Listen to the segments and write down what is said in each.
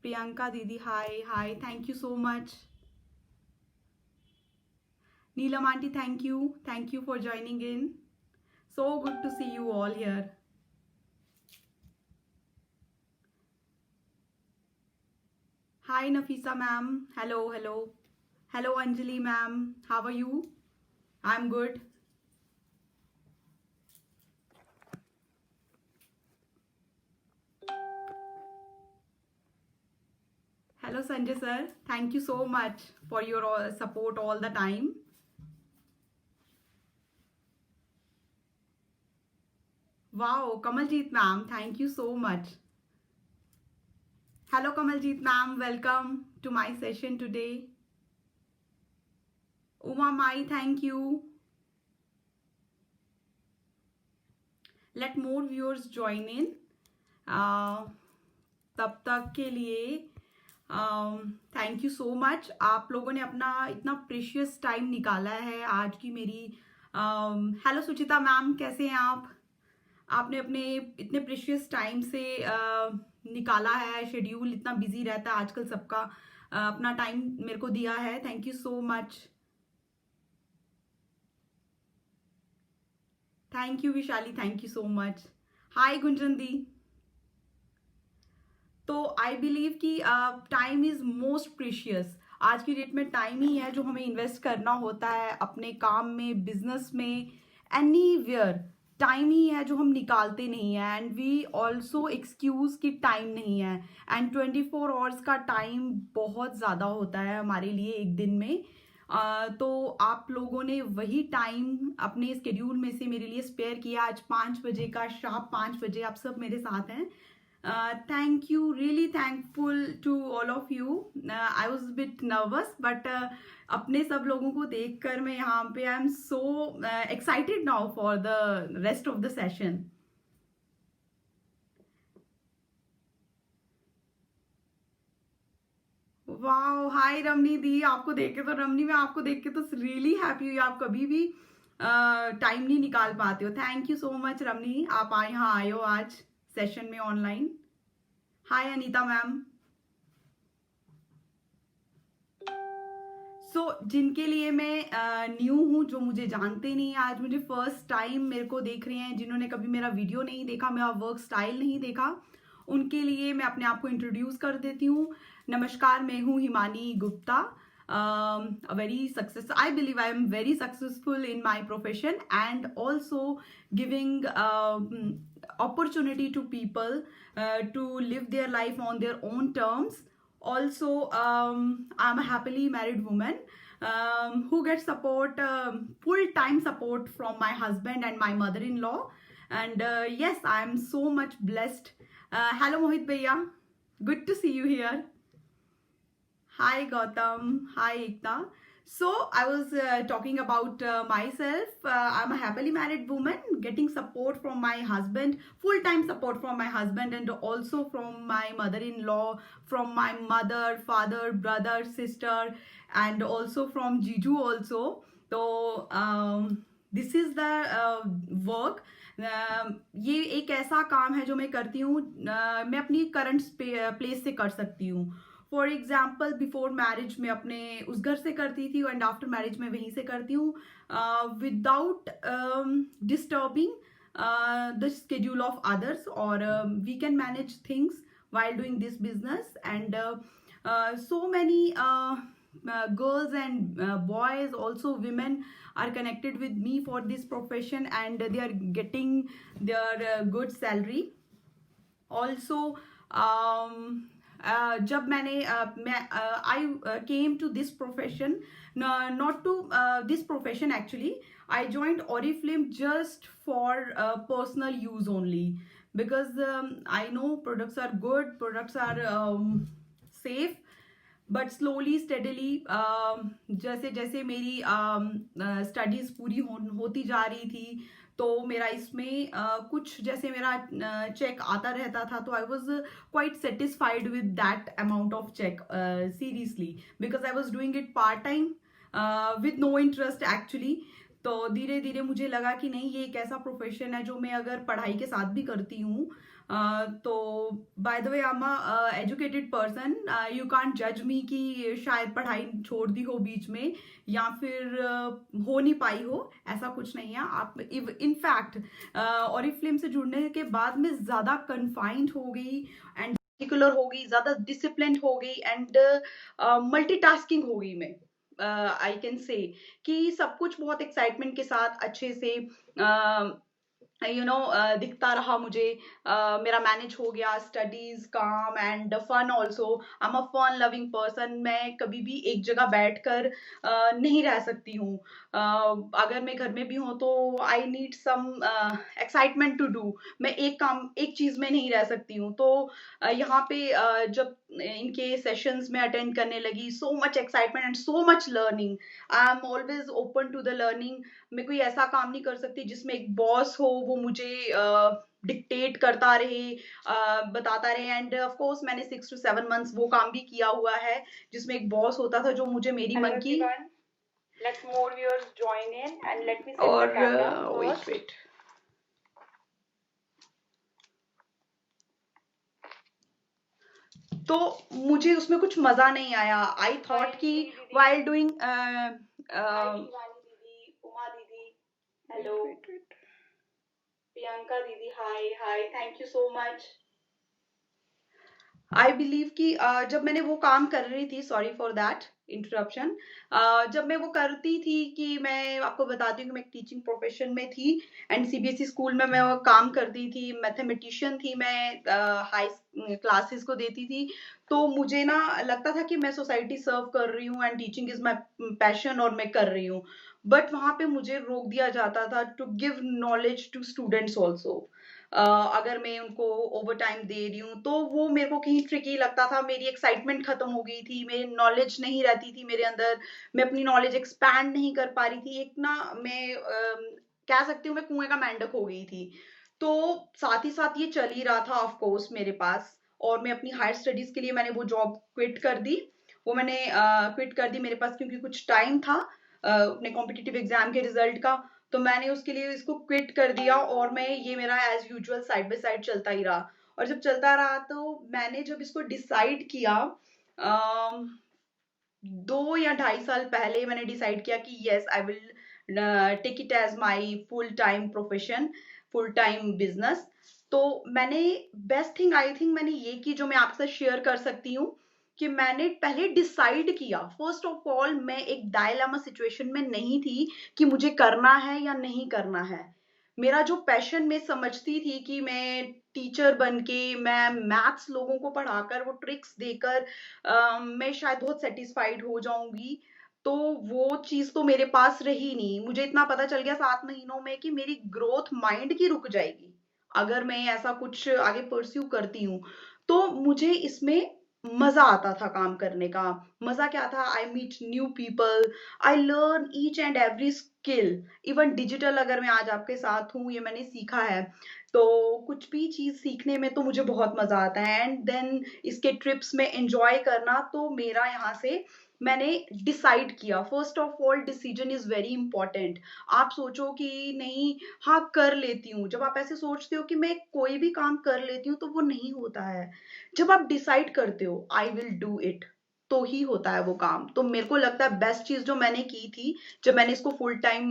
Priyanka Didi, hi, thank you so much. Neelam Aunty, thank you for joining in. So good to see you all here. Hi Nafisa ma'am, hello. Hello Anjali ma'am, how are you? I'm good. Hello Sanjay sir, thank you so much for your support all the time. Wow, Kamaljeet ma'am, thank you so much. Hello Kamaljeet ma'am, welcome to my session today. Uma Mai, thank you. Let more viewers join in. तब तक के लिए thank you so much. आप लोगों ने अपना इतना precious time निकाला है आज की मेरी. हेलो सुचिता मैम, कैसे हैं आप? आपने अपने इतने प्रीशियस टाइम से निकाला है. शेड्यूल इतना बिजी रहता है आजकल सबका. अपना टाइम मेरे को दिया है. Thank you so much. Thank you Vishali, thank you so much. Hi Gunjan di. तो आई बिलीव कि टाइम इज मोस्ट प्रीशियस. आज की डेट में टाइम ही है जो हमें इन्वेस्ट करना होता है अपने काम में, बिजनेस में, एनीवेयर. टाइम ही है जो हम निकालते नहीं है. एंड वी ऑल्सो एक्सक्यूज कि टाइम नहीं है. एंड 24 आवर्स का टाइम बहुत ज़्यादा होता है हमारे लिए एक दिन में. तो आप लोगों ने वही टाइम अपने स्केड्यूल में से मेरे लिए स्पेयर किया. आज 5 बजे का, शार्प 5 बजे आप सब मेरे साथ हैं. Thank you, really thankful to all of you. I was a bit nervous, but अपने सब लोगों को देखकर मैं यहाँ पे I am so excited now for the rest of the session. Wow, hi Ramani di. आपको देख के तो रमनी, मैं आपको देख के तो रियली हैप्पी हुई. आप कभी भी टाइम नहीं निकाल पाते हो. थैंक यू सो मच रमनी, आप यहाँ आए हो आज सेशन में ऑनलाइन. हाय अनीता मैम. जिनके लिए मैं न्यू हूँ, जो मुझे जानते नहीं, आज मुझे फर्स्ट टाइम मेरे को देख रहे हैं, जिन्होंने कभी मेरा वीडियो नहीं देखा, मेरा वर्क स्टाइल नहीं देखा, उनके लिए मैं अपने आप को इंट्रोड्यूस कर देती हूँ. नमस्कार, मैं हूँ Himani Gupta. I believe I am very successful in my profession and also giving opportunity to people to live their life on their own terms. Also, I'm a happily married woman who gets support, full-time support from my husband and my mother-in-law. And yes, I am so much blessed. Hello Mohit Bhaiya, good to see you here. Hi Gautam, hi Ekta. So I was talking about myself. I'm a happily married woman getting support from my husband, full-time support from my husband, and also from my mother-in-law, from my mother, father, brother, sister, and also from Jiju also. So this is the work. ये एक ऐसा काम है जो मैं करती हूँ, मैं अपनी करंट प्लेस से कर सकती हूँ. फॉर एग्जाम्पल, बिफोर मैरिज में अपने उस घर से करती थी एंड आफ्टर मैरिज में वहीं से करती हूँ, without disturbing the schedule of others, और we can manage things while doing this business. And so many girls and boys, also women, are connected with me for this profession and they are getting their good salary. Also जब मैंने I came to this profession, not to this profession actually. I joined Oriflame just for personal use only, because I know products are good, products are safe, but slowly steadily जैसे जैसे मेरी studies पूरी होती जा रही थी, तो मेरा इसमें कुछ जैसे मेरा चेक आता रहता था, तो I was quite satisfied with that amount of cheque, seriously, because I was doing it part time with no interest actually. तो धीरे धीरे मुझे लगा कि नहीं, ये एक ऐसा प्रोफेशन है जो मैं अगर पढ़ाई के साथ भी करती हूँ तो by the way I am educated person, you can't जज मी कि शायद पढ़ाई छोड़ दी हो बीच में या फिर हो नहीं पाई हो, ऐसा कुछ नहीं है। आप इनफैक्ट ऑरिफ्लेम से जुड़ने के बाद मैं ज्यादा कन्फाइंड हो गई एंड पर्टिकुलर हो गई, ज्यादा डिसिप्लिन हो गई एंड मल्टीटास्किंग हो गई मैं। आई कैन से कि सब कुछ बहुत एक्साइटमेंट के साथ अच्छे से दिखता रहा मुझे। मेरा मैनेज हो गया, स्टडीज, काम and fun also. I am a fun loving person. मैं कभी भी एक जगह बैठकर नहीं रह सकती हूँ। अगर मैं घर में भी हूँ तो I need some excitement to do. मैं एक चीज में नहीं रह सकती हूँ। तो यहाँ पे जब इनके सेशंस में अटेंड करने लगी, so much excitement and so much learning. I am always open to the learning. मैं कोई ऐसा काम नहीं कर सकती जिसमें एक बॉस हो, वो मुझे डिक्टेट करता रहे, बताता रहे। एंड ऑफ कोर्स मैंने 6 to 7 months वो काम भी किया हुआ है जिसमें एक बॉस होता था जो मुझे मेरी मन की। Let more viewers join in and let me set the camera first. Wait. तो मुझे उसमें कुछ मजा नहीं आया। आई थॉट कि while doing Shivani didi, Uma didi, hello, Priyanka didi, hi hi, thank you so much. I believe कि जब मैंने वो काम कर रही थी, सॉरी फॉर दैट इंटरप्शन, जब मैं वो करती थी कि मैं आपको बताती हूँ कि मैं एक टीचिंग प्रोफेशन में थी एंड सीबीएसई स्कूल में मैं वो काम करती थी, मैथमेटिशियन थी मैं, हाई क्लासेस को देती थी। तो मुझे ना लगता था कि मैं सोसाइटी सर्व कर रही हूँ and teaching is my passion और मैं कर रही हूँ। बट वहां पे मुझे रोक दिया जाता था to give knowledge to students also. अगर मैं उनको ओवर टाइम दे रही हूँ तो वो मेरे को कहीं ट्रिकी लगता था। मेरी एक्साइटमेंट खत्म हो गई थी, मेरी नॉलेज नहीं रहती थी मेरे अंदर, मैं अपनी नॉलेज एक्सपैंड नहीं कर पा रही थी। एक ना मैं कह सकती हूँ मैं कुएं का मेंढक हो गई थी। तो साथ ही साथ ये चल ही रहा था ऑफ कोर्स मेरे पास, और मैं अपनी हायर स्टडीज के लिए मैंने वो जॉब क्विट कर दी। वो मैंने क्विट कर दी मेरे पास क्योंकि कुछ टाइम था अपने कॉम्पिटिटिव एग्जाम के रिजल्ट का। तो मैंने उसके लिए इसको क्विट कर दिया और मैं ये मेरा as usual side by side चलता ही रहा। और जब चलता रहा तो मैंने जब इसको डिसाइड किया, 2 या 2.5 साल पहले मैंने डिसाइड किया कि yes I will take it as my full time profession, full time business. तो मैंने बेस्ट थिंग आई थिंक मैंने ये की जो मैं आपसे शेयर कर सकती हूँ कि मैंने पहले डिसाइड किया। फर्स्ट ऑफ ऑल मैं एक डायलेमा सिचुएशन में नहीं थी कि मुझे करना है या नहीं करना है। मेरा जो पैशन मैं समझती थी कि मैं टीचर बन के मैं मैथ्स लोगों को पढ़ाकर वो ट्रिक्स देकर मैं शायद बहुत सेटिस्फाइड हो जाऊंगी। तो वो चीज तो मेरे पास रही नहीं। मुझे इतना पता चल गया 7 महीनों में कि मेरी ग्रोथ माइंड की रुक जाएगी अगर मैं ऐसा कुछ आगे परस्यू करती हूँ। तो मुझे इसमें मजा आता था काम करने का। मजा क्या था, I meet new people, I learn each and every skill. Even digital अगर मैं आज आपके साथ हूँ ये मैंने सीखा है। तो कुछ भी चीज सीखने में तो मुझे बहुत मजा आता है एंड देन इसके ट्रिप्स में एंजॉय करना। तो मेरा यहाँ से मैंने डिसाइड किया। First of all decision is very important. आप सोचो कि नहीं, हाँ कर लेती हूँ, जब आप ऐसे सोचते हो कि मैं कोई भी काम कर लेती हूँ तो वो नहीं होता है। जब आप डिसाइड करते हो आई विल डू इट तो ही होता है वो काम। तो मेरे को लगता है बेस्ट चीज जो मैंने की थी जब मैंने इसको फुल टाइम,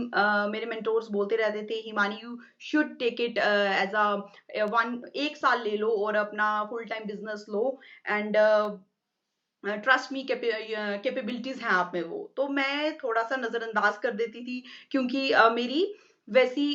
मेरे मेंटोर्स बोलते रहते थे Himani you should take it as a one, 1 साल ले लो और अपना फुल टाइम बिजनेस लो एंड ट्रस्ट मी, कैपेबिलिटीज हैं आप में। वो तो मैं थोड़ा सा नजरअंदाज कर देती थी क्योंकि मेरी वैसी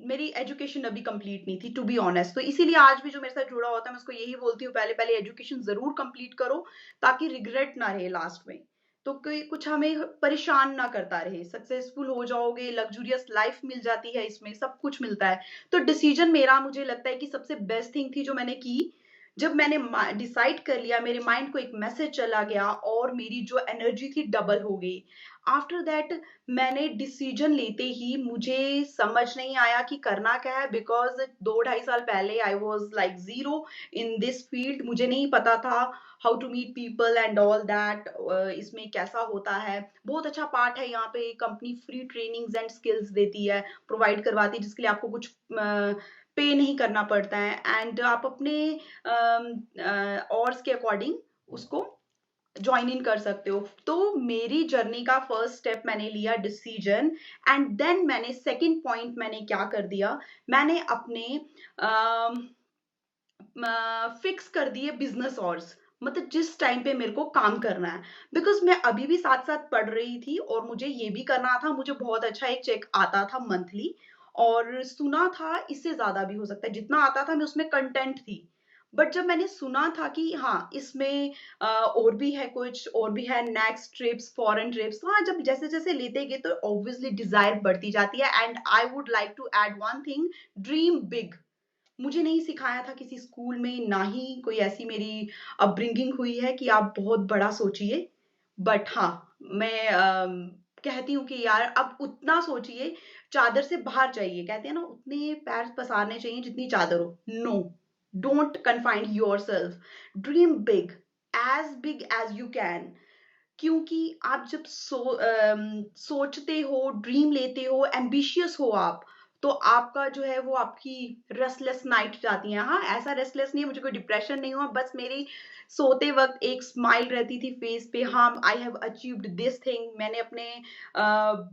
मेरी एजुकेशन अभी कंप्लीट नहीं थी टू बी ऑनेस्ट। तो इसीलिए आज भी जो मेरे साथ जुड़ा होता है मैं उसको यही बोलती हूँ, पहले पहले एजुकेशन जरूर कंप्लीट करो ताकि रिग्रेट ना रहे लास्ट में। तो कोई कुछ हमें परेशान ना करता रहे, सक्सेसफुल हो जाओगे, लग्जूरियस लाइफ मिल जाती है, इसमें सब कुछ मिलता है। तो डिसीजन मेरा मुझे लगता है कि सबसे बेस्ट थिंग थी जो मैंने की। जब मैंने डिसाइड कर लिया मेरे माइंड को एक मैसेज चला गया और मेरी जो एनर्जी थी डबल हो गई। आफ्टर दैट मैंने डिसीजन लेते ही मुझे समझ नहीं आया कि करना क्या है, बिकॉज 2-2.5 साल पहले I was like zero in this field. मुझे नहीं पता था how to meet people and all that, इसमें कैसा होता है। बहुत अच्छा पार्ट है यहाँ पे, company free trainings and skills देती है, प्रोवाइड करवाती है, जिसके लिए आपको कुछ पे नहीं करना पड़ता है, एंड आप अपने ऑर्स के अकॉर्डिंग उसको ज्वाइन इन कर सकते हो। तो मेरी जर्नी का फर्स्ट स्टेप मैंने लिया डिसीजन, एंड देन मैंने सेकंड पॉइंट मैंने क्या कर दिया, मैंने अपने फिक्स कर दिए बिजनेस आवर्स, मतलब जिस टाइम पे मेरे को काम करना है। बिकॉज मैं अभी भी साथ साथ पढ़ रही थी और मुझे ये भी करना था, मुझे बहुत अच्छा एक चेक आता था मंथली, और सुना था इससे ज्यादा भी हो सकता है, जितना आता था मैं उसमें कंटेंट थी। बट जब मैंने सुना था कि हाँ इसमें और भी है, कुछ और भी है, नेक्स्ट ट्रिप्स, फॉरेन ट्रिप्स, तो हाँ जब जैसे जैसे लेते गए तो ऑब्वियसली डिजायर बढ़ती जाती है। And I would like to add one thing, dream big. मुझे नहीं सिखाया था किसी स्कूल में, ना ही कोई ऐसी मेरी अपब्रिंगिंग हुई है कि आप बहुत बड़ा सोचिए। बट हाँ, मैं कहती हूँ कि यार अब उतना सोचिए, चादर से बाहर जाइए, कहते हैं ना उतने पैर पसारने चाहिए जितनी चादर हो। No, don't confine yourself, dream big as you can. क्योंकि आप जब सोचते हो, ड्रीम लेते हो, एम्बिशियस हो आप, तो आपका जो है वो आपकी रेस्टलेस नाइट जाती है। हाँ, ऐसा रेस्टलेस नहीं है, मुझे कोई डिप्रेशन नहीं हुआ, बस मेरी सोते वक्त एक स्माइल रहती थी फेस पे। हाँ, I have achieved this thing. मैंने अपने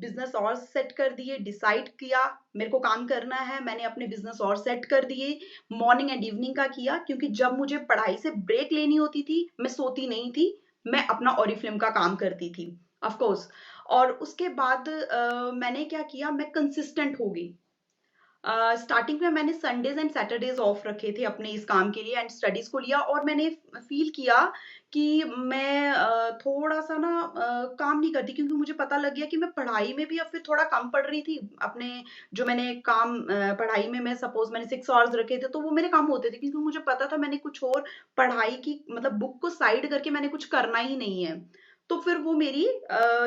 बिजनेस और सेट कर दिए, डिसाइड किया मेरे को काम करना है, मैंने अपने बिजनेस और सेट कर दिए, मॉर्निंग एंड इवनिंग का किया, क्योंकि जब मुझे पढ़ाई से ब्रेक लेनी होती थी मैं सोती नहीं थी, मैं अपना ओरिफ्लेम का काम करती थी, ऑफ कोर्स। और उसके बाद मैंने क्या किया, मैं कंसिस्टेंट हो गई। स्टार्टिंग में मैंने संडेज एंड सैटरडेज ऑफ रखे थे अपने इस काम के लिए, एंड स्टडीज को लिया, और मैंने फील किया कि मैं थोड़ा सा ना काम नहीं करती, क्योंकि मुझे पता लग गया कि मैं पढ़ाई में भी अब फिर थोड़ा कम पढ़ रही थी। अपने जो मैंने काम पढ़ाई में, मैं सपोज मैंने 6 आवर्स रखे थे तो वो मेरे कम होते थे, क्योंकि मुझे पता था मैंने कुछ और पढ़ाई की मतलब बुक को साइड करके मैंने कुछ करना ही नहीं है। तो फिर वो मेरी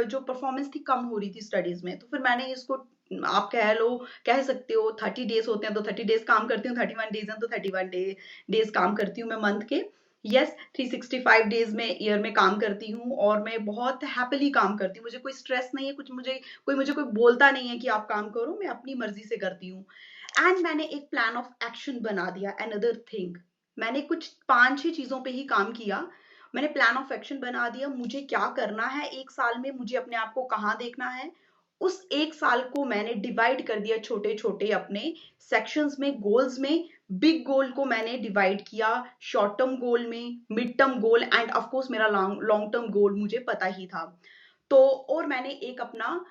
जो परफॉर्मेंस थी कम हो रही थी स्टडीज में, तो फिर मैंने इसको, आप कह लो, कह सकते हो 30 डेज होते हैं तो 30 डेज काम करती हूँ, 31 डेज हैं तो 31 डेज काम करती हूँ मैं मंथ के। यस, 365 डेज में ईयर में काम करती हूँ, और मैं बहुत हैप्पीली काम करती हूँ, मुझे कोई स्ट्रेस नहीं है, कुछ मुझे कोई बोलता नहीं है कि आप काम करो, मैं अपनी मर्जी से करती हूँ। एंड मैंने एक प्लान ऑफ एक्शन बना दिया, अनदर थिंग, मैंने कुछ 5-6 चीजों पे ही काम किया। मैंने प्लान ऑफ एक्शन बना दिया, मुझे क्या करना है एक साल में, मुझे अपने आप को कहाँ देखना है। उस एक साल को मैंने डिवाइड कर दिया छोटे छोटे अपने सेक्शंस में, गोल्स में। बिग गोल को मैंने डिवाइड किया शॉर्ट टर्म गोल में, mid term goal, and of course मेरा लॉन्ग टर्म गोल मुझे पता ही था। तो और मैंने एक अपना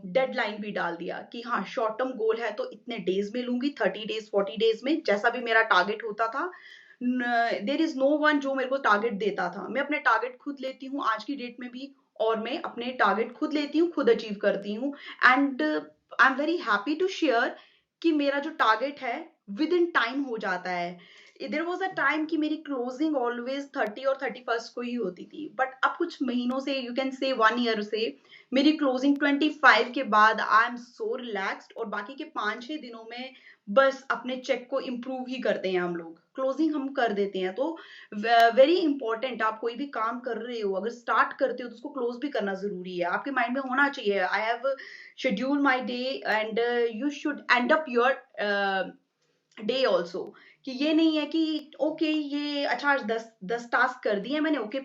डेडलाइन भी डाल दिया कि हाँ, शॉर्ट टर्म गोल है तो इतने डेज में लूंगी, 30 डेज, 40 डेज में, जैसा भी मेरा टारगेट होता था। देर इज नो वन जो मेरे को टारगेट देता था, मैं अपने टारगेट खुद लेती हूँ आज की डेट में भी, और मैं अपने टारगेट खुद लेती हूँ, खुद अचीव करती हूँ। And I am very happy to share कि मेरा जो टारगेट है विद इन टाइम हो जाता है। देर वॉज अ टाइम कि मेरी क्लोजिंग ऑलवेज 30 और 31 को ही होती थी, बट अब कुछ महीनों से, यू कैन से 1 ईयर से, मेरी क्लोजिंग 25 के बाद आई एम सो रिलैक्स्ड, और बाकी के 5-6 दिनों में बस अपने चेक को इम्प्रूव ही करते हैं हम लोग, क्लोजिंग हम कर देते हैं। तो वेरी इंपॉर्टेंट, आप कोई भी काम कर रहे हो, अगर स्टार्ट करते हो तो उसको क्लोज भी करना जरूरी है, आपके माइंड में होना चाहिए I have schedule my day, and you should and up your day also. कि ये नहीं है कि ओके ये अच्छा आज 10 टास्क कर दिए मैंने, ओके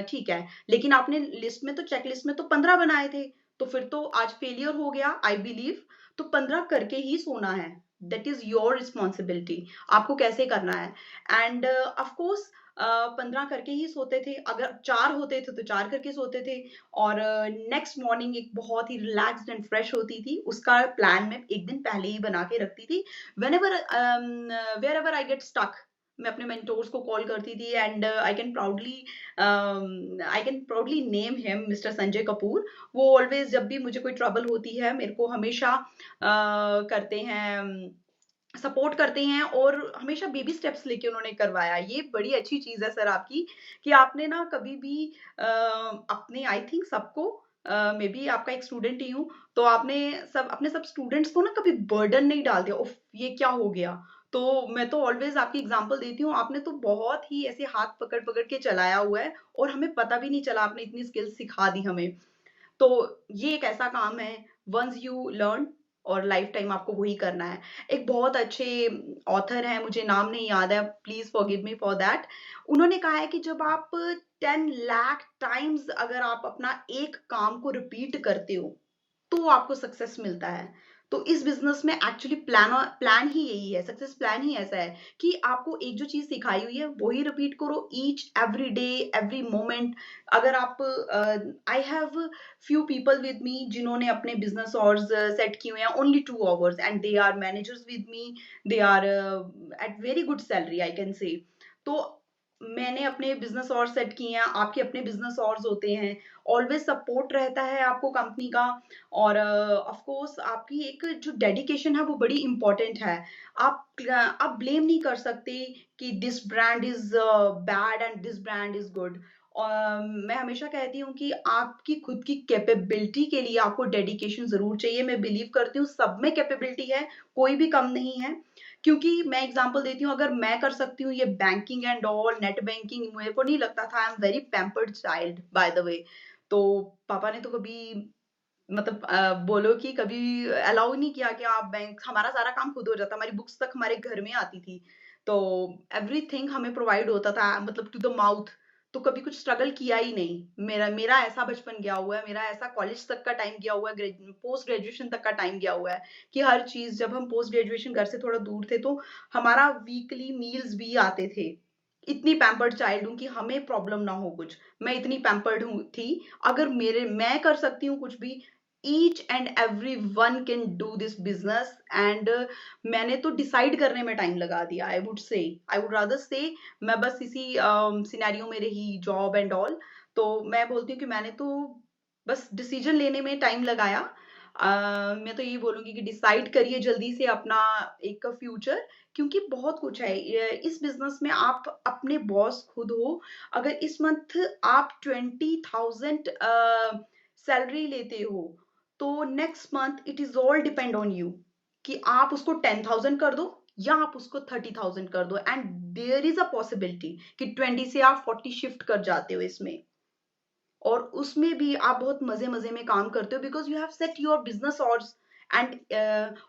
ठीक है, लेकिन आपने लिस्ट में तो, चेक लिस्ट में तो 15 बनाए थे, तो फिर तो आज फेलियर हो गया आई बिलीव। तो 15 करके ही सोना है, दैट इज योर रिस्पॉन्सिबिलिटी, आपको कैसे करना है। एंड ऑफकोर्स 15 करके ही सोते थे, अगर 4 होते थे तो 4 करके सोते थे, और नेक्स्ट मॉर्निंग एक बहुत ही रिलैक्स्ड एंड फ्रेश होती थी, उसका प्लान मैं एक दिन पहले ही बना के रखती थी। whenever wherever I get stuck, मैं अपने मेंटोर्स को कॉल करती थी, and I can proudly name him mister Sanjay Kapoor. वो ऑलवेज जब भी मुझे कोई ट्रबल होती है मेरे को हमेशा करते हैं, सपोर्ट करते हैं, और हमेशा बेबी स्टेप्स लेके उन्होंने करवाया। ये बड़ी अच्छी चीज है सर आपकी, कि आपने ना कभी भी अपने, आई थिंक सबको, मे बी आपका एक स्टूडेंट ही हूँ, तो आपने सब अपने सब स्टूडेंट्स को ना कभी बर्डन नहीं डाल दिया, उफ ये क्या हो गया। तो मैं तो ऑलवेज आपकी एग्जांपल देती हूँ, आपने तो बहुत ही ऐसे हाथ पकड़ पकड़ के चलाया हुआ है, और हमें पता भी नहीं चला, आपने इतनी स्किल्स सिखा दी हमें। तो ये एक ऐसा काम है, वंस यू लर्न, और लाइफ टाइम आपको वही करना है। एक बहुत अच्छे ऑथर हैं, मुझे नाम नहीं याद है, please forgive me for that. उन्होंने कहा है कि जब आप 10 लाख टाइम्स अगर आप अपना एक काम को रिपीट करते हो तो आपको सक्सेस मिलता है। तो इस बिजनेस में एक्चुअली प्लान ही यही है, सक्सेस प्लान ही ऐसा है कि आपको एक जो चीज सिखाई हुई है वही रिपीट करो each every day, every moment. अगर आप I have few people with me जिन्होंने अपने business hours set किए हुए हैं only 2 hours and they are managers with me, they are at very good salary I can say। तो मैंने अपने बिजनेस और सेट किए हैं, आपके अपने बिजनेस और होते हैं, ऑलवेज सपोर्ट रहता है आपको कंपनी का। और ऑफ कोर्स आपकी एक जो डेडिकेशन है वो बड़ी इंपॉर्टेंट है। आप ब्लेम नहीं कर सकते कि this brand is bad and this brand is good. मैं हमेशा कहती हूँ कि आपकी खुद की कैपेबिलिटी के लिए आपको डेडिकेशन जरूर चाहिए। मैं बिलीव करती हूँ सब में कैपेबिलिटी है, कोई भी कम नहीं है। क्योंकि मैं एग्जांपल देती हूँ, अगर मैं कर सकती हूँ ये banking and all net banking, मेरे को नहीं लगता था। आई am very pampered child by the way. तो पापा ने तो कभी मतलब बोलो कि कभी अलाउ नहीं किया कि आप बैंक, हमारा सारा काम खुद हो जाता, हमारी बुक्स तक हमारे घर में आती थी। तो एवरीथिंग हमें प्रोवाइड होता था मतलब टू द माउथ। तो कभी कुछ स्ट्रगल किया ही नहीं। मेरा मेरा ऐसा बचपन गया हुआ है, मेरा ऐसा कॉलेज तक का टाइम गया हुआ है, पोस्ट ग्रेजुएशन तक का टाइम गया हुआ है कि हर चीज, जब हम पोस्ट ग्रेजुएशन घर से थोड़ा दूर थे तो हमारा वीकली मील्स भी आते थे। इतनी पैम्पर्ड चाइल्ड हूँ कि हमें प्रॉब्लम ना हो कुछ, मैं इतनी पैम्पर्ड हूँ थी। अगर मैं कर सकती हूँ कुछ भी, each and every one can do this business. And मैंने तो डिसाइड करने में टाइम लगा दिया। आई वुड रादर से मैं बस इसी सिनेरियो में रही, जॉब एंड ऑल। तो मैं बोलती हूँ कि मैंने तो बस डिसीजन लेने में टाइम लगाया। मैं तो यही बोलूंगी कि डिसाइड करिए जल्दी से अपना एक फ्यूचर, क्योंकि बहुत कुछ है इस बिजनेस में। आप अपने बॉस खुद हो। अगर इस मंथ आप 20,000 सैलरी लेते हो तो next month it is all depend on you कि आप उसको 10,000 कर दो या आप उसको 30,000 कर दो। And there is a possibility कि 20 से आप 40 शिफ्ट कर जाते हो इसमें। और उसमें भी आप बहुत मजे मजे में काम करते हो because you have set your business hours. And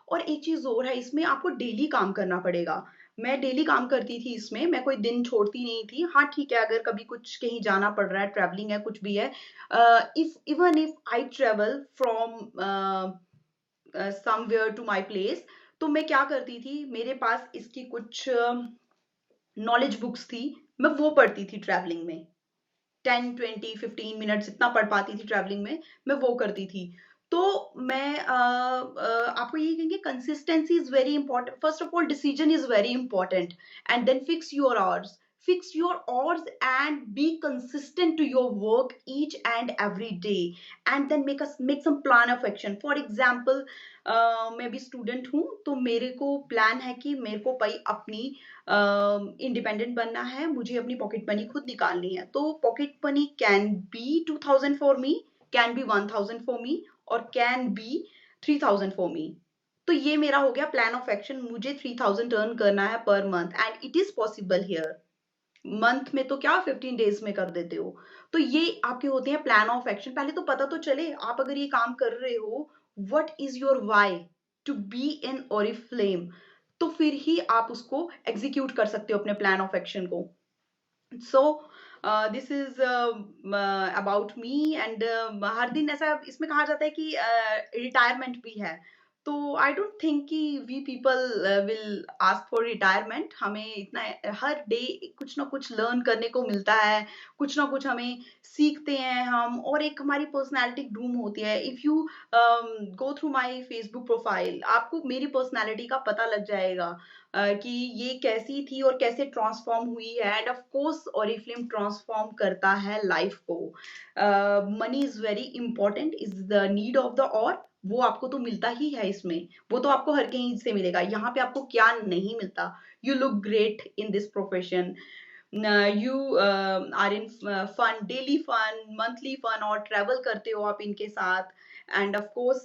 और एक चीज और है, इसमें आपको डेली काम करना पड़ेगा। मैं डेली काम करती थी इसमें, मैं कोई दिन छोड़ती नहीं थी। हाँ ठीक है, अगर कभी कुछ कहीं जाना पड़ रहा है, ट्रैवलिंग है, कुछ भी है, if even if I travel from somewhere to my place, तो मैं क्या करती थी, मेरे पास इसकी कुछ नॉलेज बुक्स थी, मैं वो पढ़ती थी ट्रैवलिंग में। 10, 20, 15 मिनट्स इतना पढ़ पाती थी ट्रैवलिंग में, मैं वो करती थी। तो मैं आपको ये कहेंगे consistency is very important. First of all decision is very important and then fix your hours and be consistent to your work each and every day. And then make some plan of action. For example, मैं भी student हूँ तो मेरे को plan है कि मेरे को भाई अपनी इंडिपेंडेंट बनना है, मुझे अपनी पॉकेट मनी खुद निकालनी है। तो pocket money can be 2,000 for me, can be 1,000 for me, और कैन बी 3,000 फॉर मी। तो ये मेरा हो गया प्लान ऑफ एक्शन, मुझे 3,000 अर्न करना है per month and it is possible here. Month में तो क्या 15 डेज में कर देते हो। तो ये आपके होते हैं प्लान ऑफ एक्शन। पहले तो पता तो चले आप अगर ये काम कर रहे हो, what is your why to be in Oriflame, तो फिर ही आप उसको एग्जीक्यूट कर सकते हो अपने प्लान ऑफ एक्शन को। So this is about me. And हर दिन ऐसा इसमें कहा जाता है कि रिटायरमेंट भी है। तो आई डोंट थिंक कि we people will ask for retirement. हमें इतना हर डे कुछ ना कुछ लर्न करने को मिलता है, कुछ ना कुछ हमें सीखते हैं हम, और एक हमारी पर्सनैलिटी ग्रूम होती है। If you go through my Facebook profile, आपको मेरी पर्सनैलिटी का पता लग जाएगा कि ये कैसी थी और कैसे ट्रांसफॉर्म हुई है। And of course Oriflame transform करता है लाइफ को। Money is very important, is the need of the और वो आपको तो मिलता ही है इसमें, वो तो आपको हर कहीं से मिलेगा। यहाँ पे आपको क्या नहीं मिलता, you look great in this profession, you are in fun, daily fun, monthly fun, और ट्रेवल करते हो आप इनके साथ। And of course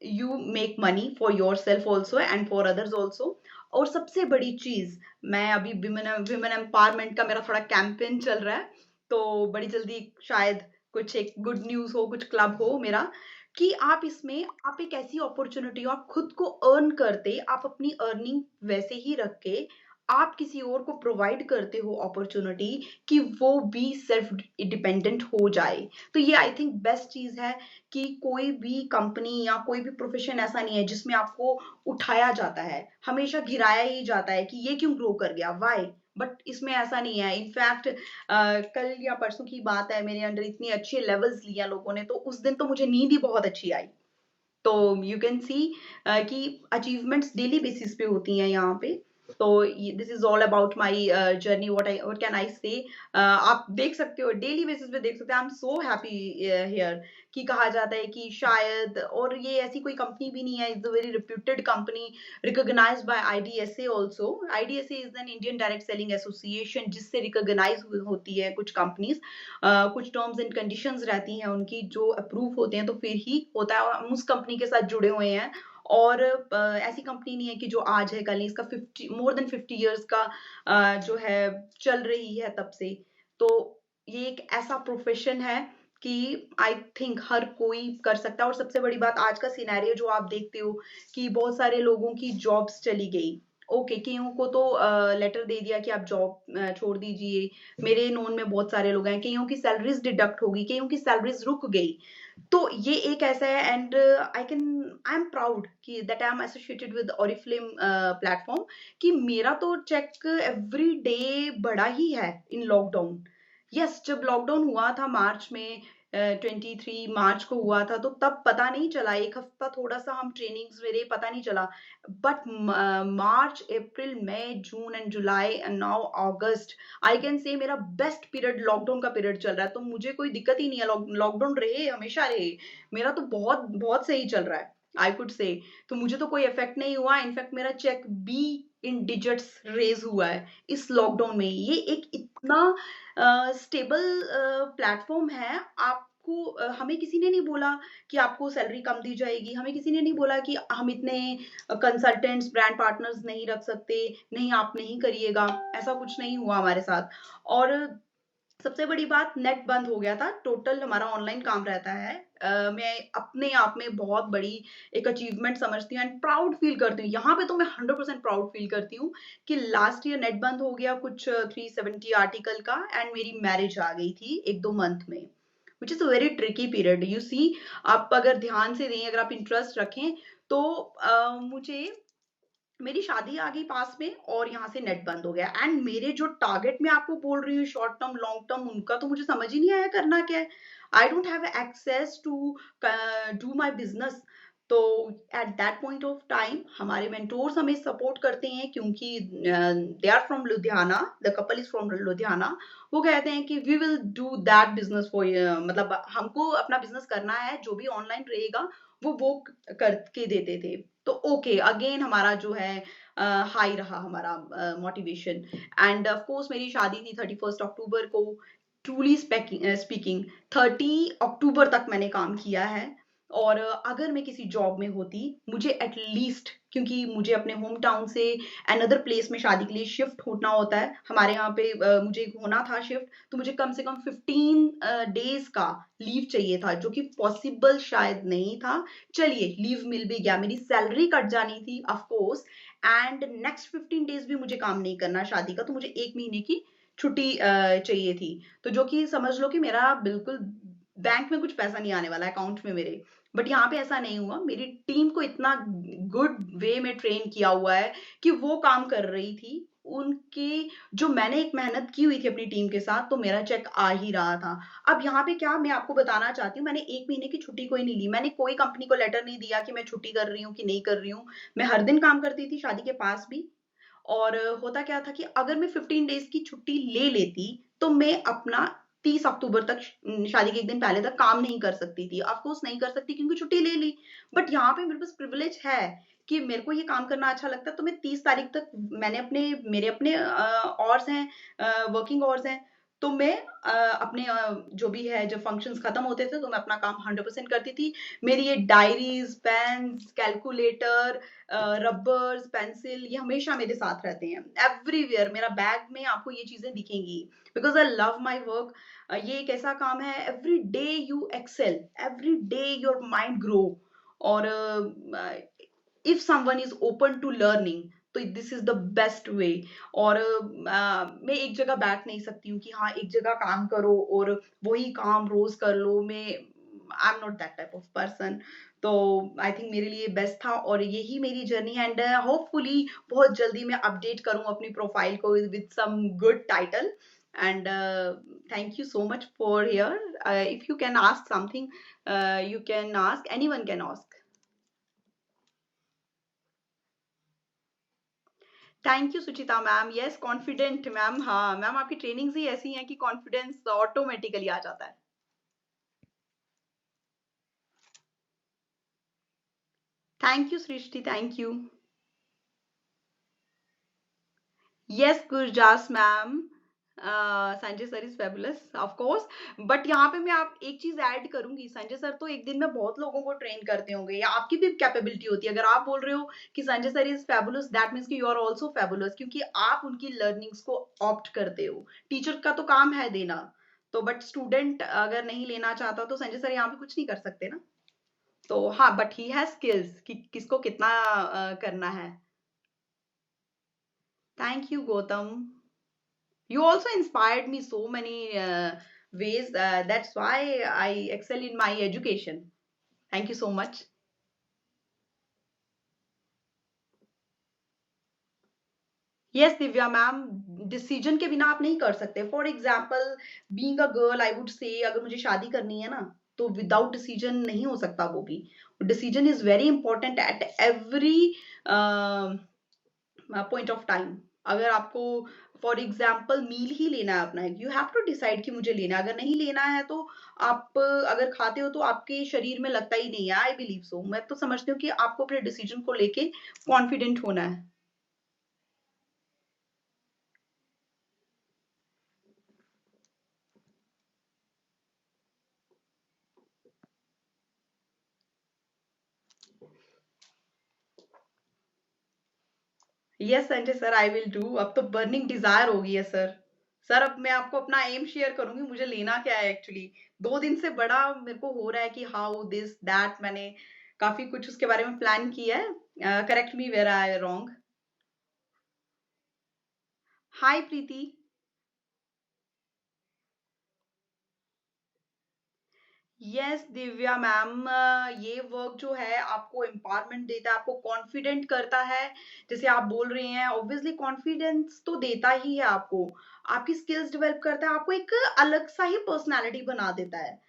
you make money for yourself also and for others also. और सबसे बड़ी चीज, मैं अभी विमेन एम्पावरमेंट का मेरा थोड़ा कैंपेन चल रहा है, तो बड़ी जल्दी शायद कुछ एक गुड न्यूज हो, कुछ क्लब हो मेरा कि आप इसमें आप एक ऐसी अपॉर्चुनिटी हो, आप खुद को अर्न करते, आप अपनी अर्निंग वैसे ही रख के आप किसी और को प्रोवाइड करते हो अपॉर्चुनिटी कि वो भी सेल्फ डिपेंडेंट हो जाए। तो ये आई थिंक बेस्ट चीज है कि कोई भी कंपनी या कोई भी प्रोफेशन ऐसा नहीं है जिसमें आपको उठाया जाता है, हमेशा गिराया ही जाता है कि ये क्यों ग्रो कर गया, वाई। बट इसमें ऐसा नहीं है। इनफैक्ट कल या परसों की बात है, मेरे अंडर इतने अच्छे लेवल्स लिया लोगों ने, तो उस दिन तो मुझे नींद ही बहुत अच्छी आई। तो यू कैन सी कि अचीवमेंट्स डेली बेसिस पे होती हैं यहाँ पे। तो this is all about my journey, what can I से। आप देख सकते हो, डेली बेसिस पे देख सकते हैं, I am so happy here कि कहा जाता है कि शायद, और ये ऐसी कोई कंपनी भी नहीं है, it's a very reputed company, recognized by IDSA also. IDSA is an Indian direct selling association, जिससे रिकॉग्नाइज होती है कुछ कंपनीज। कुछ टर्म्स एंड कंडीशंस रहती हैं उनकी जो अप्रूव होते हैं, तो फिर ही होता है। और हम उस कंपनी के साथ जुड़े हुए हैं, और ऐसी कंपनी नहीं है कि जो आज है कल नहीं, इसका 50 मोर देन 50 इयर्स का जो है चल रही है तब से। तो ये एक ऐसा प्रोफेशन है कि आई थिंक हर कोई कर सकता है। और सबसे बड़ी बात, आज का सिनेरियो जो आप देखते हो कि बहुत सारे लोगों की जॉब्स चली गई, ओके कईयों को तो लेटर दे दिया कि आप जॉब छोड़ दीजिए। मेरे नोन में बहुत सारे लोग हैं, कईयों की सैलरीज डिडक्ट होगी, कईयों की सैलरीज रुक गई। तो ये एक ऐसा है, एंड आई एम प्राउड कि that I am associated with Oriflame platform, कि मेरा तो चेक एवरी डे बढ़ा ही है इन लॉकडाउन। यस, जब लॉकडाउन हुआ था मार्च में, 23 मार्च को हुआ था, तो तब पता नहीं चला, एक हफ्ता थोड़ा सा हम ट्रेनिंग्स मेरे पता नहीं चला। But March, April, May, June and July and now August, I can say मेरा बेस्ट पीरियड लॉकडाउन का पीरियड चल रहा है। तो मुझे कोई दिक्कत ही नहीं है, लॉकडाउन रहे हमेशा रहे, मेरा तो बहुत बहुत सही चल रहा है, आई कुड से। तो मुझे तो कोई इफेक्ट नहीं हुआ, इनफैक्ट मेरा cheque be in digits raise हुआ है इस लॉकडाउन में। ये एक इतना स्टेबल प्लेटफॉर्म है। आपको हमें किसी ने नहीं बोला कि आपको सैलरी कम दी जाएगी, हमें किसी ने नहीं बोला कि हम इतने कंसल्टेंट्स, ब्रांड पार्टनर्स नहीं रख सकते, नहीं आप नहीं करिएगा, ऐसा कुछ नहीं हुआ हमारे साथ। और सबसे बड़ी बात, नेट बंद हो गया था, टोटल हमारा ऑनलाइन काम रहता है। मैं अपने आप में बहुत बड़ी एक अचीवमेंट समझती हूँ एंड प्राउड फील करती हूँ। यहाँ पे तो मैं 100% प्राउड फील करती हूँ कि लास्ट ईयर नेट बंद हो गया कुछ 370 आर्टिकल का, एंड मेरी मैरिज आ गई थी 1-2 मंथ में, which is a very tricky period. You see, आप अगर ध्यान से दें, अगर आप इंटरेस्ट रखें, तो मुझे मेरी शादी आ गई पास में और यहाँ से नेट बंद हो गया, एंड मेरे जो टारगेट मैं आपको बोल रही हूँ, शॉर्ट टर्म लॉन्ग टर्म, उनका तो मुझे समझ ही नहीं आया करना क्या है। I don't have access to do my business. तो at that point of time हमारे मेंटोर्स हमें सपोर्ट करते हैं, क्योंकि they are from Ludhiana, the couple is from Ludhiana. वो कहते हैं कि we will do that business for, मतलब हमको अपना बिजनेस करना है, जो भी ऑनलाइन रहेगा वो करके देते थे। तो ओके, अगेन हमारा जो है हाई रहा हमारा मोटिवेशन। एंड ऑफ कोर्स मेरी शादी थी 31 अक्टूबर को। ट्रूली स्पीकिंग 30 अक्टूबर तक मैंने काम किया है। और अगर मैं किसी जॉब में होती, मुझे एटलीस्ट, क्योंकि मुझे अपने होम टाउन से अनदर प्लेस में शादी के लिए शिफ्ट होना होता है, हमारे यहाँ पे मुझे होना था शिफ्ट, तो मुझे कम से कम 15 डेज का लीव चाहिए था, जो कि पॉसिबल शायद नहीं था। चलिए, लीव मिल भी गया, मेरी सैलरी कट जानी थी of course, and next 15 days भी मुझे काम नहीं करना शादी का, तो मुझे 1 महीने की छुट्टी चाहिए थी। तो जो कि समझ लो कि मेरा बिल्कुल बैंक में कुछ पैसा नहीं आने वाला अकाउंट में मेरे। बट यहाँ पे ऐसा नहीं हुआ, मेरी टीम को इतना गुड वे में ट्रेन किया हुआ है कि वो काम कर रही थी उनके, जो मैंने एक मेहनत की हुई थी अपनी टीम के साथ, तो मेरा चेक आ ही रहा था। अब यहाँ पे क्या मैं आपको बताना चाहती हूँ, मैंने 1 महीने की छुट्टी कोई नहीं ली, मैंने कोई कंपनी को लेटर नहीं दिया कि मैं छुट्टी कर रही हूँ कि नहीं कर रही हूँ। मैं हर दिन काम करती थी शादी के पास भी। और होता क्या था कि अगर मैं 15 डेज की छुट्टी ले लेती, तो मैं अपना 30 अक्टूबर तक, शादी के 1 दिन पहले तक काम नहीं कर सकती थी। ऑफकोर्स नहीं कर सकती क्योंकि छुट्टी ले ली। बट यहाँ पे मेरे पास प्रिविलेज है कि मेरे को ये काम करना अच्छा लगता है, तो मैं 30 तारीख तक, मैंने मेरे अपने ऑर्स हैं, वर्किंग ऑर्स हैं, तो मैं अपने जो भी है, जब फंक्शंस खत्म होते थे, तो मैं अपना काम 100% करती थी। मेरी ये diaries, pens, calculator, rubbers, pencil, ये हमेशा मेरे साथ रहते हैं एवरीवेयर। मेरा बैग में आपको ये चीजें दिखेंगी, because I love my work. ये एक ऐसा काम है, every day you excel, every day your mind grow, और if someone is open to learning तो this is the best way. और मैं एक जगह बैठ नहीं सकती हूँ कि हाँ एक जगह काम करो और वही काम रोज कर लो, मैं I am not that type of person. तो आई थिंक मेरे लिए बेस्ट था और यही मेरी जर्नी, एंड होपफुली बहुत जल्दी मैं अपडेट करूँ अपनी प्रोफाइल को with some good title. And thank you so much for here. If you can ask something, you can ask, anyone can ask. Thank you Suchita ma'am. Yes confident ma'am, हाँ ma'am आपकी trainings ही ऐसी हैं कि confidence automatically आ जाता है। Thank you Srishti, thank you. Yes Gurjas ma'am, Sanjay sir is fabulous of course. But यहाँ पे मैं आप एक चीज ऐड करूंगी, संजय सर तो एक दिन में बहुत लोगों को ट्रेन करते होंगे, या आपकी भी कैपेबिलिटी होती है। अगर आप बोल रहे हो कि Sanjay sir is fabulous, that means कि यू आर ऑल्सो फेबुलस, क्योंकि आप उनकी लर्निंग्स को ऑप्ट करते हो। टीचर का तो काम है देना, तो बट स्टूडेंट अगर नहीं लेना चाहता तो संजय सर यहाँ पे कुछ नहीं कर सकते ना। तो हाँ, बट ही हैज स्किल्स कि किसको कितना करना है। Thank you Gautam. You also inspired me so many ways. That's why I excel in my education. Thank you so much. Yes, Divya ma'am, decision के बिना आप नहीं कर सकते। For example, being a girl, I would say अगर मुझे शादी करनी है ना, तो विदाउट डिसीजन नहीं हो सकता वो भी। Decision is very important at every point of time. अगर आपको फॉर एग्जाम्पल मील ही लेना है अपना, यू हैव टू डिसाइड कि मुझे लेना है। अगर नहीं लेना है तो आप अगर खाते हो तो आपके शरीर में लगता ही नहीं है। I believe so. मैं तो समझती हूँ कि आपको अपने डिसीजन को लेके कॉन्फिडेंट होना है। Yes Sanjay sir, I will do. अब तो बर्निंग डिजायर हो गई है सर। सर अब मैं आपको अपना एम शेयर करूंगी, मुझे लेना क्या है एक्चुअली। 2 दिन से बड़ा मेरे को हो रहा है कि हाउ दिस दैट, मैंने काफी कुछ उसके बारे में प्लान किया है। Correct me where I wrong. Hi Preeti. Yes Divya ma'am, ये वर्क जो है आपको एम्पावरमेंट देता है, आपको कॉन्फिडेंट करता है। जैसे आप बोल रहे हैं, ऑब्वियसली कॉन्फिडेंस तो देता ही है आपको, आपकी स्किल्स डेवलप करता है, आपको एक अलग सा ही पर्सनालिटी बना देता है।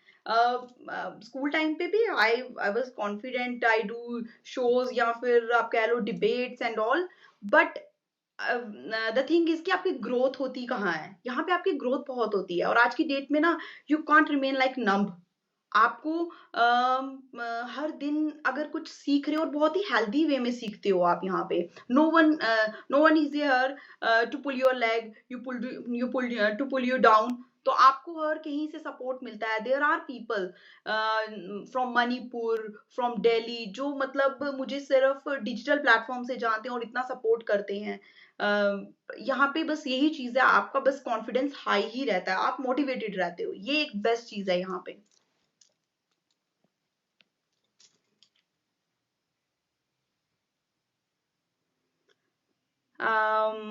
स्कूल टाइम पे भी I I was confident, I do shows या फिर आप कह लो debates and all. But the thing is कि आपकी ग्रोथ होती कहाँ है, यहाँ पे आपकी ग्रोथ बहुत होती है। और आज की डेट में ना, you can't remain like numb. आपको हर दिन अगर कुछ सीख रहे हो, और बहुत ही हेल्दी वे में सीखते हो आप यहाँ पे। No one is here to pull your leg, you pull to pull you down. तो आपको हर कहीं से सपोर्ट मिलता है। There are people from Manipur, from Delhi, जो मतलब मुझे सिर्फ डिजिटल प्लेटफॉर्म से जानते हैं और इतना सपोर्ट करते हैं। यहाँ पे बस यही चीज है, आपका बस कॉन्फिडेंस हाई ही रहता है, आप मोटिवेटेड रहते हो, ये एक बेस्ट चीज है यहाँ पे।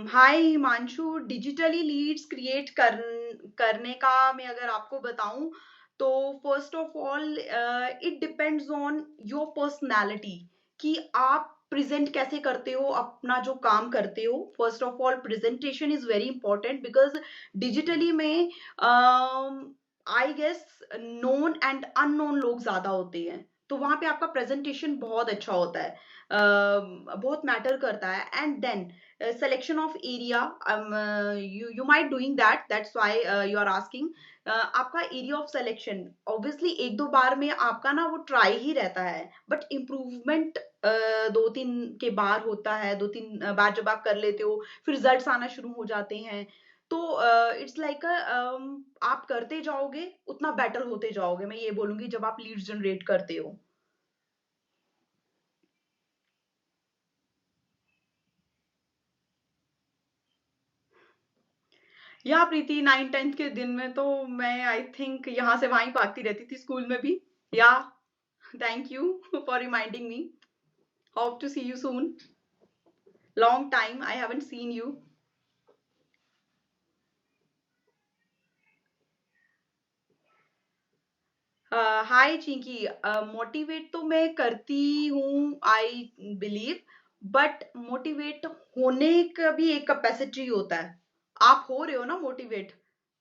हाय हिमांशु, डिजिटली लीड्स क्रिएट करने का मैं अगर आपको बताऊं, तो first of all it depends on your personality, कि आप प्रेजेंट कैसे करते हो अपना जो काम करते हो। First of all presentation is very important, because digitally में I guess known and unknown लोग ज्यादा होते हैं, तो वहां पे आपका प्रेजेंटेशन बहुत अच्छा होता है, बहुत मैटर करता है। And then selection of area, you might doing that, that's why you are asking। आपका एरिया ऑफ सिलेक्शन ऑब्वियसली एक दो बार में आपका ना वो ट्राई ही रहता है, बट इम्प्रूवमेंट 2-3 के बार होता है। 2-3 बार जब आप कर लेते हो, फिर रिजल्ट्स आना शुरू हो जाते हैं। तो इट्स लाइक आप करते जाओगे उतना बेटर होते जाओगे, मैं ये बोलूंगी, जब आप लीड्स जनरेट करते हो। या प्रीति, 9th-10th के दिन में तो मैं आई थिंक यहाँ से वहाँ ही भागती रहती थी स्कूल में भी। या thank you for reminding me. Hope to see you soon. Long time I haven't seen you. Hi Chinki, motivate तो मैं करती हूँ आई बिलीव, बट मोटिवेट होने का भी एक कैपेसिटी होता है। आप हो रहे हो ना मोटिवेट,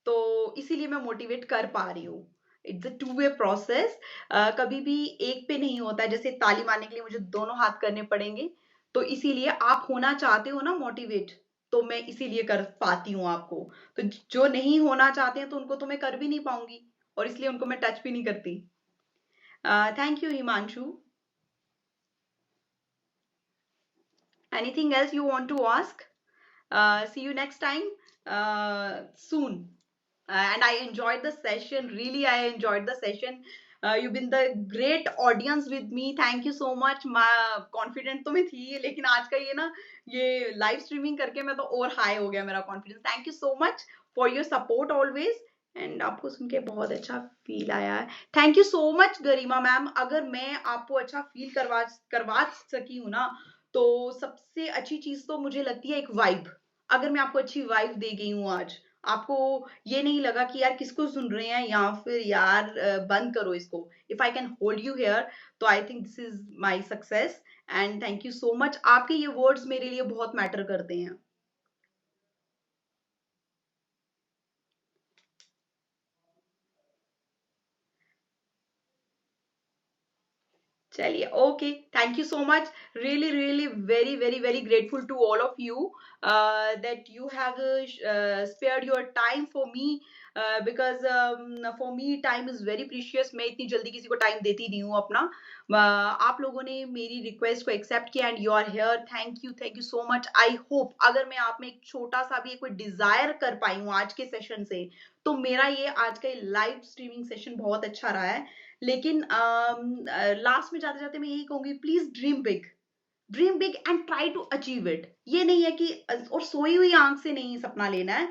तो इसीलिए मैं मोटिवेट कर पा रही हूँ। It's a two way process. कभी भी एक पे नहीं होता है, जैसे ताली मारने के लिए मुझे दोनों हाथ करने पड़ेंगे। तो इसीलिए आप होना चाहते हो ना मोटिवेट, तो मैं इसीलिए कर पाती हूँ आपको। तो जो नहीं होना चाहते हैं तो उनको तो मैं कर भी नहीं पाऊंगी, और इसलिए उनको मैं टच भी नहीं करती। Thank you Himanshu. Anything else you want to ask? See you next time soon. And I enjoyed the session. Really, I enjoyed the session. You've been the great audience with me. Thank you so much. मैं confident तो मैं थी, लेकिन आज का ये live streaming करके मैं तो और high हो गया मेरा confidence. Thank you so much for your support always. And आपको सुन के बहुत अच्छा फील आया है। Thank you so much Garima ma'am. अगर मैं आपको अच्छा फील करवा करवा सकी हूँ ना, तो सबसे अच्छी चीज तो मुझे लगती है एक वाइब। अगर मैं आपको अच्छी वाइब दे गई हूँ आज, आपको ये नहीं लगा कि यार किसको सुन रहे हैं, या फिर यार बंद करो इसको, if I can hold you here, तो I think this is my success. And thank you so much. आपके ये वर्ड्स मेरे लिए बहुत मैटर करते हैं। चलिए, okay, thank you so much. Really really very very very grateful to all of you that you have spared your time for me, because for me time is very precious। मैं इतनी जल्दी किसी को time देती नहीं हूँ अपना। आप लोगों ने मेरी रिक्वेस्ट को एक्सेप्ट किया and you are here. Thank you so much. I hope अगर मैं आप में एक छोटा सा भी कोई डिजायर कर पाई हूँ आज के सेशन से, तो मेरा ये आज का लाइव स्ट्रीमिंग सेशन बहुत अच्छा रहा है। लेकिन लास्ट में जाते जाते मैं यही कहूंगी, please dream big. Dream big and try to achieve it. ये नहीं है कि और सोई हुई आंख से नहीं सपना लेना है,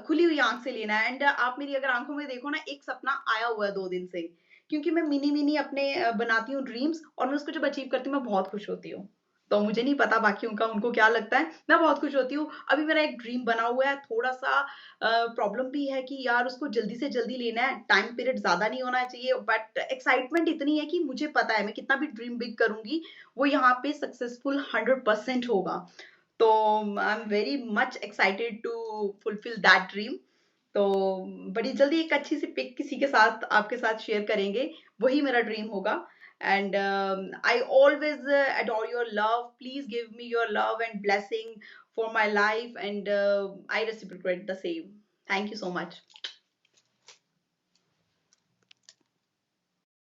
खुली हुई आंख से लेना है। एंड आप मेरी अगर आंखों में देखो ना, एक सपना आया हुआ है 2 दिन से, क्योंकि मैं मिनी मिनी अपने बनाती हूँ ड्रीम्स, और मैं उसको जब अचीव करती हूँ मैं बहुत खुश होती हूँ। तो मुझे नहीं पता बाकी उनका उनको क्या लगता है, मैं बहुत खुश होती हूँ। अभी मेरा एक ड्रीम बना हुआ है, थोड़ा सा प्रॉब्लम भी है कि यार उसको जल्दी से जल्दी लेना है, टाइम पीरियड ज्यादा नहीं होना चाहिए, बट एक्साइटमेंट इतनी है कि मुझे पता है मैं कितना भी ड्रीम बिग करूंगी, वो यहाँ पे सक्सेसफुल 100% होगा। तो I am very much excited to fulfil that dream. तो बड़ी जल्दी एक अच्छी सी पिक किसी के साथ आपके साथ शेयर करेंगे, वही मेरा ड्रीम होगा। And I always adore your love. Please give me your love and blessing for my life, and I reciprocate the same. Thank you so much.